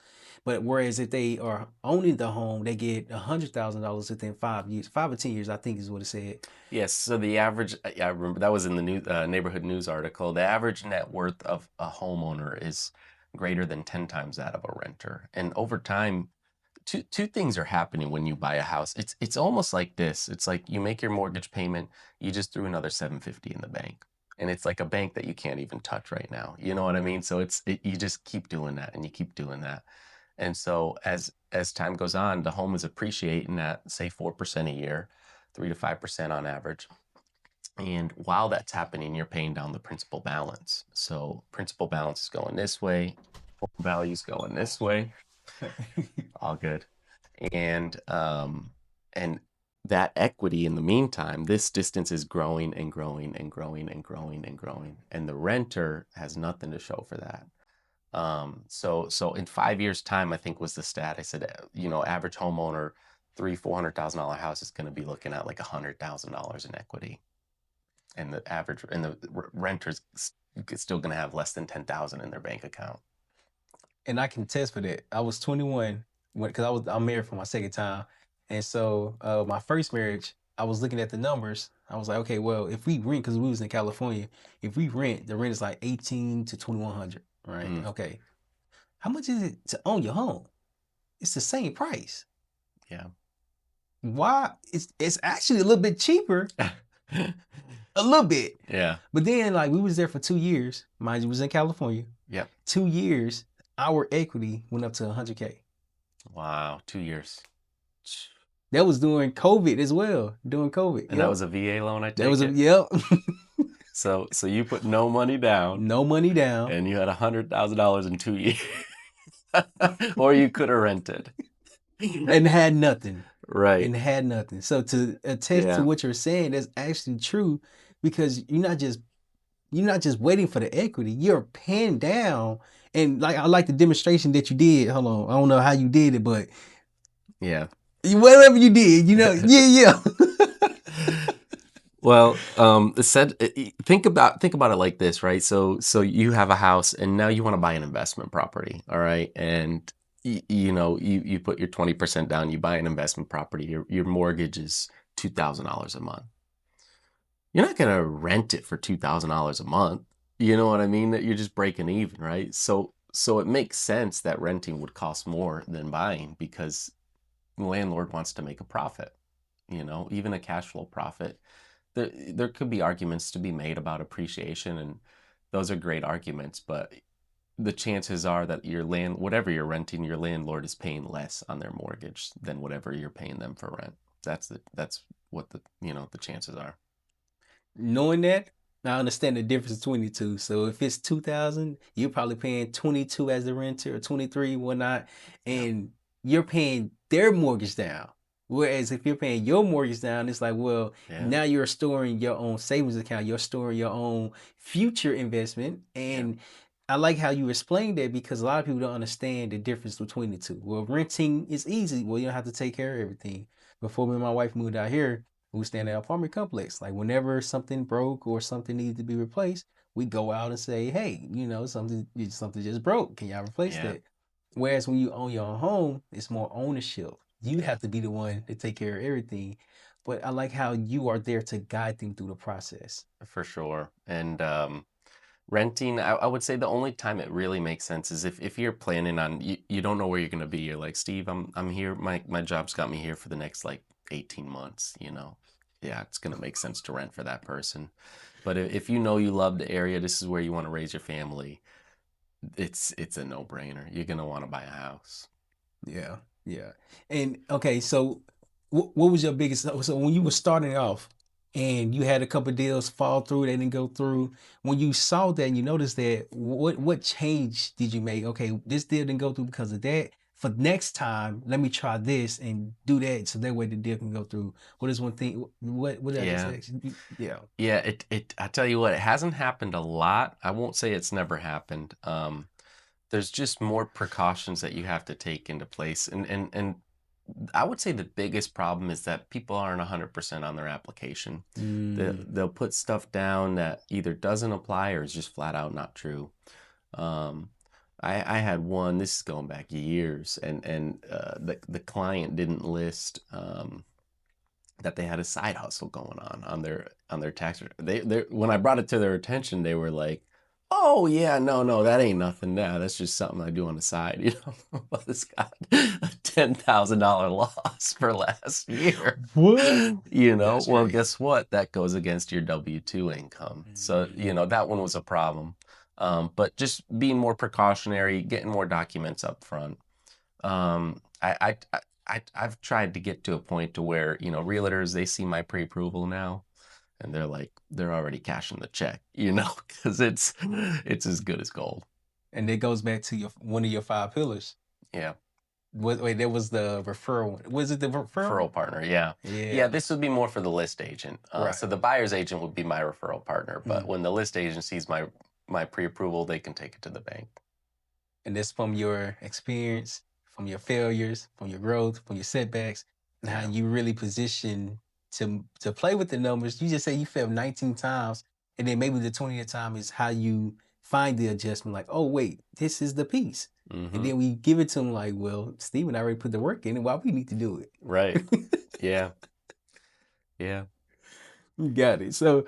But whereas if they are owning the home, they get $100,000 within 5 years, 5 or 10 years, I think is what it said. Yes, so the average, yeah, I remember that was in the new neighborhood news article. The average net worth of a homeowner is greater than 10 times that of a renter. And over time, two things are happening when you buy a house. It's almost like this. It's like you make your mortgage payment, you just threw another 750 in the bank. And it's like a bank that you can't even touch right now. You know what I mean? So you just keep doing that and you keep doing that. And so as time goes on, the home is appreciating at say 4% a year, 3 to 5% on average. And while that's happening, you're paying down the principal balance. So principal balance is going this way, home value is going this way. All good. And that equity in the meantime, this distance is growing and growing and growing and growing and growing. And the renter has nothing to show for that. So in 5 years' time, I think was the stat. I said, average homeowner, $300,000-400,000 house is going to be looking at like $100,000 in equity, and the renter's still going to have less than 10,000 in their bank account. And I can test for that. I was 21 because I'm married for my second time, and so my first marriage, I was looking at the numbers. I was like, okay, well, if we rent, because we was in California, if we rent, the rent is like 18 to 2100, right? Okay, how much is it to own your home? It's the same price. Yeah. Why? It's actually a little bit cheaper. A little bit. Yeah. But then, like, we was there for 2 years. Mind you, was in California. Yep. 2 years, our equity went up to 100K. Wow, 2 years. That was during COVID as well. During COVID. And that was a VA loan, I take That was it? Yep. So you put no money down. No money down. And you had $100,000 in 2 years. Or you could have rented. And had nothing. Right. And had nothing. So to attest to what you're saying, that's actually true, because you're not just waiting for the equity. You're paying down. And like, I like the demonstration that you did. Hold on. I don't know how you did it, but yeah, whatever you did, yeah. Well, think about it like this, right? So you have a house and now you want to buy an investment property, all right? And you put your 20% down, you buy an investment property, your mortgage is $2,000 a month. You're not going to rent it for $2,000 a month. You know what I mean? That you're just breaking even, right? So it makes sense that renting would cost more than buying, because the landlord wants to make a profit, even a cash flow profit. There could be arguments to be made about appreciation, and those are great arguments, but the chances are that whatever you're renting, your landlord is paying less on their mortgage than whatever you're paying them for rent. That's what the chances are. Knowing that, I understand the difference between the two. So if it's 2,000, you're probably paying 22 as the renter, or 23, whatnot, and you're paying their mortgage down. Whereas if you're paying your mortgage down, it's like, well, now you're storing your own savings account, you're storing your own future investment. And I like how you explained that, because a lot of people don't understand the difference between the two. Well, renting is easy. Well, you don't have to take care of everything. Before me and my wife moved out here, we stay in an apartment complex. Like, whenever something broke or something needed to be replaced, we go out and say, hey, something just broke. Can y'all replace that? Whereas when you own your own home, it's more ownership. You have to be the one to take care of everything. But I like how you are there to guide them through the process. For sure. And renting, I would say the only time it really makes sense is if you're planning on, you don't know where you're going to be. You're like, Steve, I'm here. My job's got me here for the next like 18 months, Yeah, it's going to make sense to rent for that person. But if you love the area, this is where you want to raise your family, it's a no-brainer. You're going to want to buy a house. Yeah. And okay, so what was your biggest, so when you were starting off and you had a couple of deals fall through, they didn't go through, when you saw that and you noticed that, what change did you make? Okay, this deal didn't go through because of that. For next time, let me try this and do that, so that way the deal can go through. What is one thing? What did I just say? Yeah. I tell you what, it hasn't happened a lot. I won't say it's never happened. There's just more precautions that you have to take into place, and I would say the biggest problem is that people aren't 100% on their application. They'll put stuff down that either doesn't apply or is just flat out not true. I had one, this is going back years, and the client didn't list that they had a side hustle going on their tax. When I brought it to their attention, they were like, Oh yeah, no, that ain't nothing. Now that's just something I do on the side, you know. Well, this got a $10,000 loss for last year. What? You know, That's well, crazy. guess what? That goes against your W-2 income. So, you Mhm. know, that one was a problem. But just being more precautionary, getting more documents up front. I've tried to get to a point to where, you know, realtors, they see my pre-approval now and they're like, they're already cashing the check, you know, because it's as good as gold. And it goes back to your one of your five pillars. Yeah. Wait, that was the referral one. Was it the referral? Referral partner, yeah. Yeah, Yeah, this would be more for the list agent. So right. the buyer's agent would be my referral partner, but Mm. when the list agent sees my pre-approval, they can take it to the bank. And that's from your experience, from your failures, from your growth, from your setbacks, and how Yeah. you really position to play with the numbers. You just say you failed 19 times, and then maybe the 20th time is how you find the adjustment. Like, oh wait, this is the piece, and Mm-hmm. then we give it to them. Like, well, Steven already put the work in, and why we need to do Right. it? Yeah. Yeah. You got it. So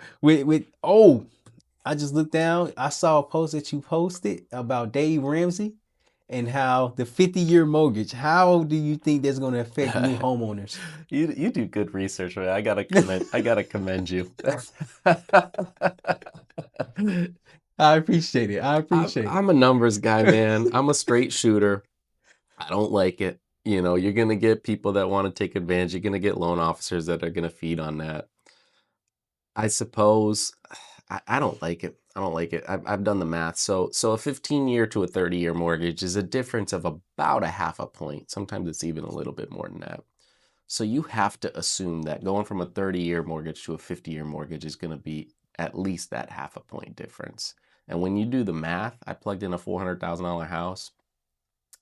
I just looked down. I saw a post that you posted about Dave Ramsey and how the 50-year mortgage. How do you think that's going to affect new homeowners? You do good research, man. I gotta commend you. I appreciate it. I I'm appreciate it. I'm a numbers guy, man. I'm a straight shooter. I don't like it. You know, you're gonna get people that want to take advantage. You're gonna get loan officers that are gonna feed on that. I suppose I don't like it. I don't like it. I've done the math. So a 15-year to a 30-year mortgage is a difference of about a half a point. Sometimes it's even a little bit more than that. So you have to assume that going from a 30-year mortgage to a 50-year mortgage is going to be at least that half a point difference. And when you do the math, I plugged in a $400,000 house,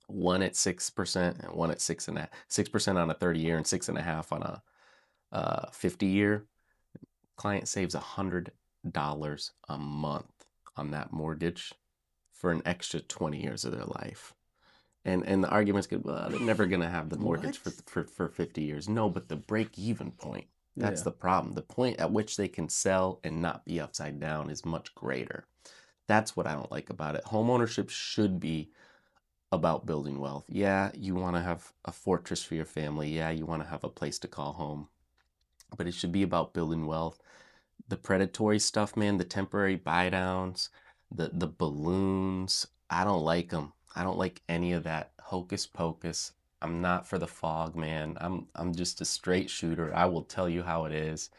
one at 6% and one at 6% on a 30-year and 6.5 on a 50-year. Client saves $100 a month on that mortgage for an extra 20 years of their life. And the argument's good, well, they're never gonna have the mortgage What? for 50 years. No, but the break-even point, that's Yeah. the problem. The point at which they can sell and not be upside down is much greater. That's what I don't like about it. Homeownership should be about building wealth. Yeah, you want to have a fortress for your family. Yeah, you want to have a place to call home. But it should be about building wealth. The predatory stuff, man, the temporary buy downs, the balloons, I don't like them. I don't like any of that hocus pocus. I'm not for the fog, man. I'm just a straight shooter. I will tell you how it is.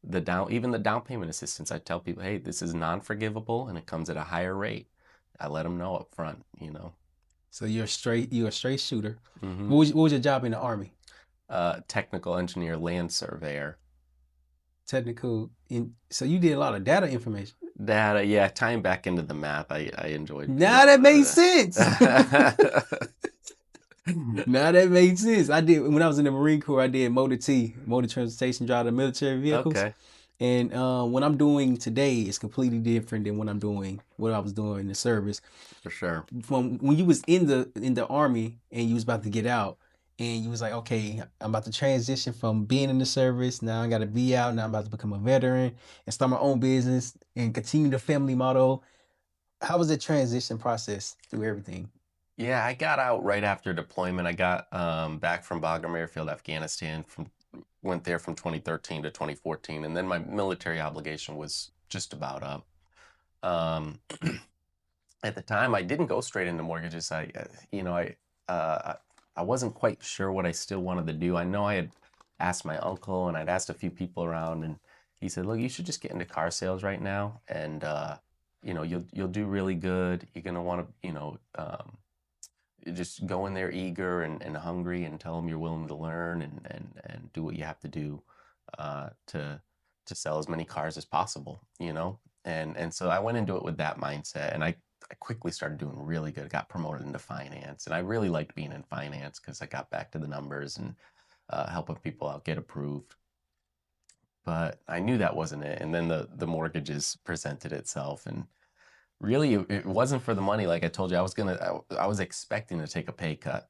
Even the down payment assistance, I tell people, hey, this is non-forgivable and it comes at a higher rate. I let them know up front, you know. So you're a straight shooter. Hmm. What was your job in the army? Technical engineer, land surveyor. Technical in so you did a lot of data information. That, yeah, tying back into the math, I enjoyed, you Now that makes know. sense. Now that makes sense. I did when I was in the Marine Corps. I did motor transportation, drive the military vehicles. Okay, And what I'm doing today is completely different than what I was doing in the service. for sure. From when you was in the army and you was about to get out, and you was like, okay, I'm about to transition from being in the service. Now I got to be out. Now I'm about to become a veteran and start my own business and continue the family model. How was the transition process through everything? Yeah, I got out right after deployment. I got back from Bagram Airfield, Afghanistan. Went there from 2013 to 2014, and then my military obligation was just about up. Um, at the time, I didn't go straight into mortgages. You know, uh, I wasn't quite sure what I still wanted to do. I know I had asked my uncle, and I'd asked a few people around, and he said, "Look, you should just get into car sales right now, and you know, you'll do really good. You're gonna want to, you know." Just go in there eager and hungry and tell them you're willing to learn and do what you have to do uh, to to sell as many cars as possible, you know? And so I went into it with that mindset and I quickly started doing really good. Got promoted into finance and I really liked being in finance because I got back to the numbers and helping people out get approved. But I knew that wasn't it. And then the mortgages presented itself and really it wasn't for the money. Like I told you, I was expecting to take a pay cut.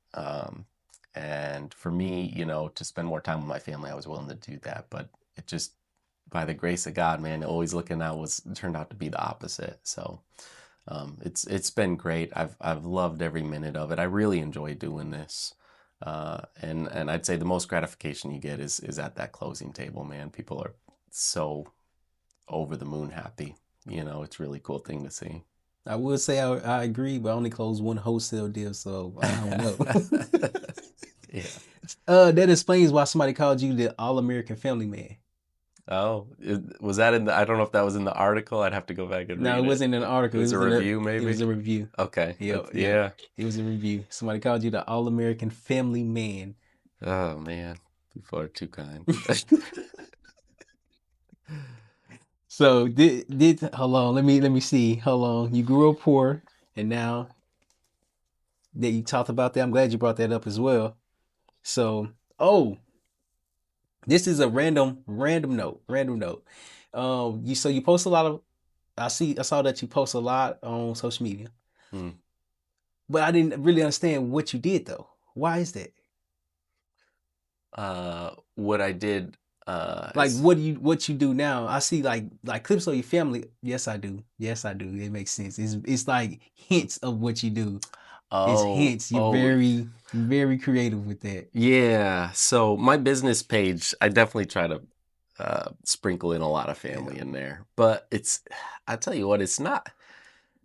And for me, you know, to spend more time with my family, I was willing to do that. But it just, by the grace of God, man, always looking out was turned out to be the opposite. So It's been great. I've loved every minute of it. I really enjoy doing this. And I'd say the most gratification you get is at that closing table, man. People are so over the moon happy. You know, it's a really cool thing to see. I would say I agree, but I only closed one wholesale deal, so I don't know. Yeah. That explains why somebody called you the All American Family Man. Oh, was that in the, I don't know if that was in the article. I'd have to go back and No, it read it. wasn't an It article. was a review, It was maybe? a review. Okay. Yeah, That's, yeah. yeah. It was a review. Somebody called you the All American Family Man. Oh, man. People are too kind. So did hold on, let me see. Hold on. You grew up poor, and now that you talked about that, I'm glad you brought that up as well. So, oh, this is a random note. Random note. You post a lot of I saw that you post a lot on social media. Hmm. But I didn't really understand what you did though. Why is that? What I did, Like is, what you do now? I see like clips of your family. Yes, I do. Yes, I do. It makes sense. It's like hints of what you do. It's oh, hints. You're oh, very creative with that. yeah. So my business page, I definitely try to sprinkle in a lot of Yeah. family in there, but I tell you what, it's not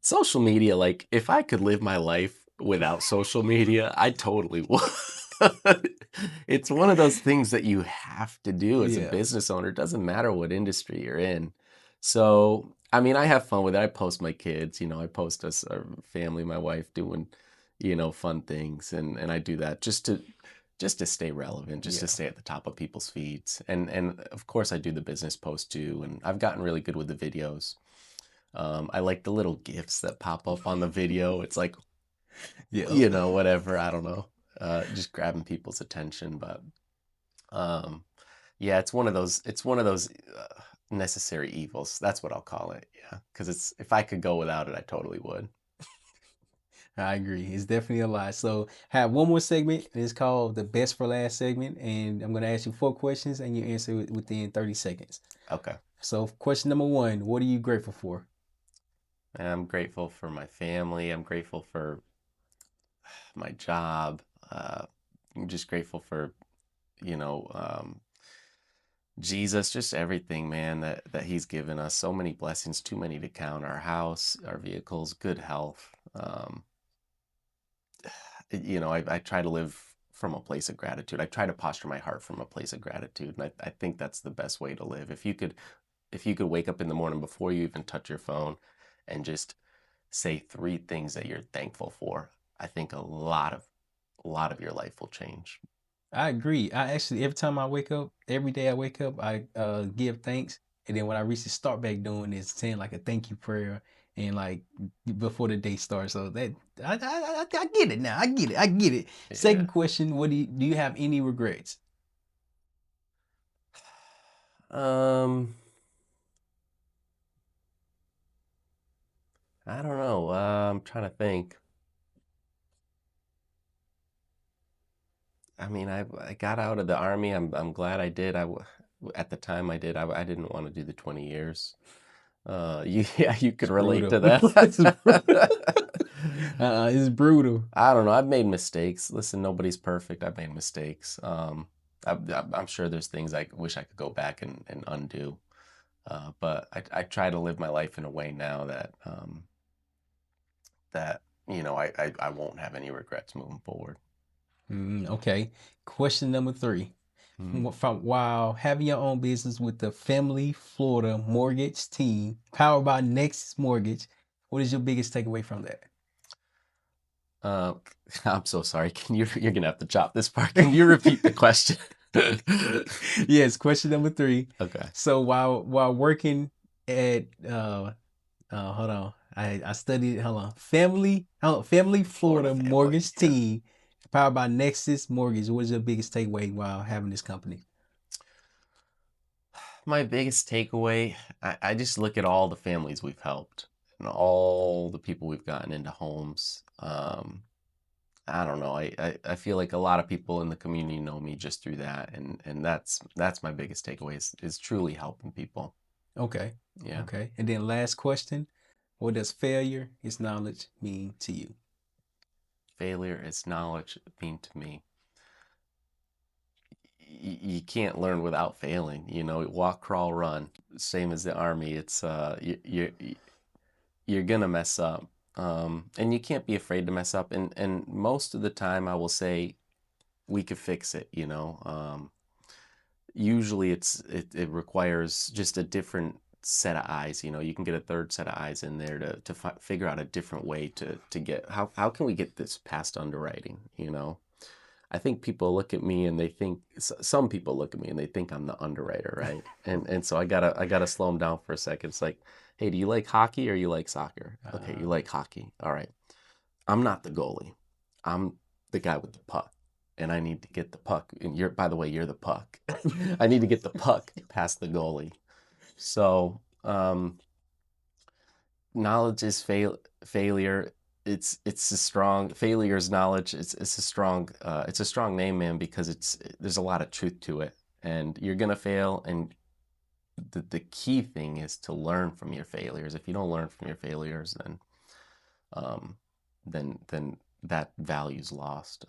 social media. Like, if I could live my life without social media, I totally would. It's one of those things that you have to do as a Yeah. business owner. It doesn't matter what industry you're in. So, I mean, I have fun with it. I post my kids, I post us, our family, my wife doing, fun things, and I do that just to stay relevant, just to Yeah. stay at the top of people's feeds. And of course I do the business post too, and I've gotten really good with the videos. I like the little gifs that pop up on the video. It's like, Yeah. whatever, I don't know. Just grabbing people's attention, but um yeah, it's one of those necessary evils. That's what I'll call it. Yeah, because it's if I could go without it, I totally would. I agree. It's definitely a lot. So I have one more segment, and it's called the best for last segment. And I'm gonna ask you 4 questions, and you answer it within 30 seconds. Okay. So question number one: what are you grateful for? And I'm grateful for my family. I'm grateful for my job. I'm just grateful for, you know, um, Jesus, just everything, man, that He's given us. So many blessings, too many to count. Our house, our vehicles, good health. I try to live from a place of gratitude. I try to posture my heart from a place of gratitude, and I think that's the best way to live. If you could wake up in the morning before you even touch your phone, and just say 3 things that you're thankful for, I think a lot of your life will change. I agree. I actually every time I wake up, every day I wake up, I give thanks, and then when I reach the start back doing is saying like a thank you prayer and like before the day starts. So that I get it now. I get it. I get it. Yeah. Second question: what do you have any regrets? Um, I don't know. I'm trying to think. I mean, I got out of the army. I'm glad I did. At the time I did. I didn't want to do the 20 years. Yeah, you could It's relate brutal. to It's brutal. that. It's brutal. I don't know. I've made mistakes. Listen, nobody's perfect. I've made mistakes. I'm sure there's things I wish I could go back and undo. But I try to live my life in a way now that I won't have any regrets moving forward. Okay. Question number three. Mhm. While having your own business with the Family Florida Mortgage Team, powered by NEXA Mortgage, what is your biggest takeaway from that? Uh, I'm so sorry. You're gonna have to chop this part. Can you repeat the question? Yes, question number three. Okay. So while working at hold on. I studied Family Florida Florida family. Mortgage Yeah. Team, powered by NEXA Mortgage. What is your biggest takeaway while having this company? My biggest takeaway, I just look at all the families we've helped and all the people we've gotten into homes. I don't know. I feel like a lot of people in the community know me just through that, and that's my biggest takeaway is truly helping people. Okay. Yeah. Okay. And then last question. What does failure is knowledge mean to you? Failure is knowledge mean to me. You can't learn without failing. You know, walk, crawl, run. Same as the army. It's you're gonna mess up, and you can't be afraid to mess up. And most of the time, I will say we could fix it. You know, usually it requires just a different set of eyes. You know, you can get a third set of eyes in there to figure out a different way to get how can we get this past underwriting. You know, I think people look at me and they think some people look at me and they think I'm the underwriter, right? And so I gotta slow them down for a second. It's like, hey, do you like hockey or you like soccer? Okay, you like hockey. All right. I'm not the goalie. I'm the guy with the puck. And I need to get the puck. And you're, by the way, you're the puck. I need to get the puck past the goalie. So knowledge is failure. It's a strong failure is knowledge. It's a strong name, man, because there's a lot of truth to it. And you're gonna fail, and the key thing is to learn from your failures. If you don't learn from your failures, um, then that value's lost.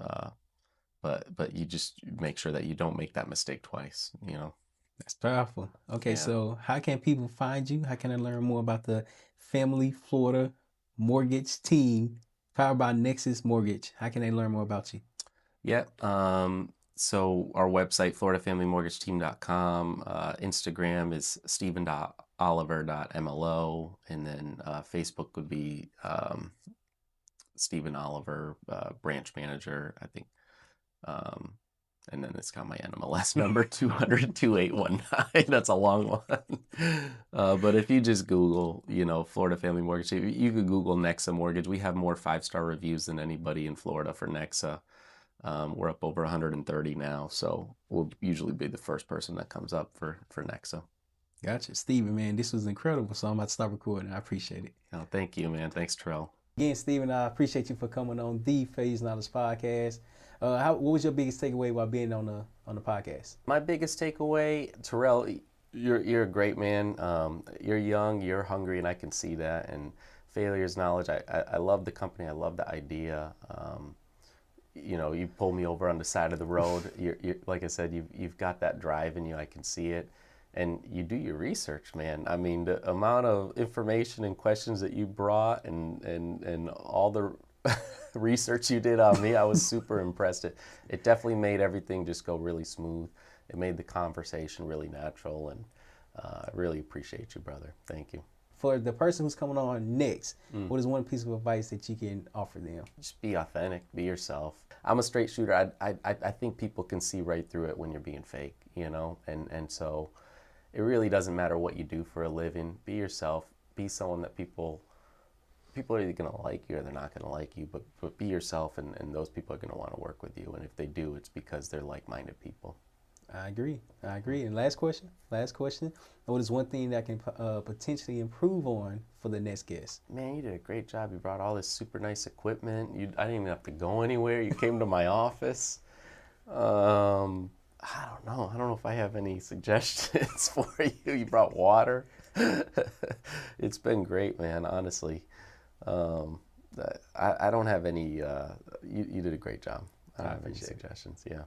But you just make sure that you don't make that mistake twice. You know. That's powerful. Okay, Yeah. so how can people find you? How can I learn more about the Family Florida Mortgage Team powered by NEXA Mortgage? How can they learn more about you? Yeah. So our website, floridafamilymortgageteam.com. Instagram is stephen.oliver.mlo. And then Facebook would be Stephen Oliver, branch manager, I think. Um, and then it's got my NMLS number 200-2819. That's a long one. But if you just Google, you know, Florida Family Mortgage, you could Google NEXA Mortgage. We have more 5-star reviews than anybody in Florida for NEXA. We're up over 130 now, so we'll usually be the first person that comes up for NEXA. Gotcha. Stephen, man, this was incredible. So I'm about to stop recording. I appreciate it. Oh, thank you, man. Thanks, Terrell. Again, Stephen, I appreciate you for coming on the Phase Knowledge Podcast. What was your biggest takeaway while being on the podcast? My biggest takeaway, Terrell, you're a great man. You're young, you're hungry, and I can see that. And failure is knowledge. I love the company. I love the idea. You know, you pull me over on the side of the road. You're like I said, you've got that drive in you. I can see it, and you do your research, man. I mean, the amount of information and questions that you brought, and all the research you did on me, I was super impressed. It definitely made everything just go really smooth. It made the conversation really natural, and I really appreciate you, brother. Thank you. For the person who's coming on next, what is one piece of advice that you can offer them? Just be authentic, be yourself. I'm a straight shooter. I think people can see right through it when you're being fake, you know? And so it really doesn't matter what you do for a living. Be yourself. Be someone that people are either going to like you or they're not going to like you, but be yourself, and those people are going to want to work with you. And if they do, it's because they're like-minded people. I agree. And last question. What is one thing that can potentially improve on for the next guest? Man, you did a great job. You brought all this super nice equipment. I didn't even have to go anywhere. You came to my office. I don't know. I don't know if I have any suggestions for you. You brought water. It's been great, man, honestly. I don't have any. You did a great job. I don't have any suggestions. Yeah.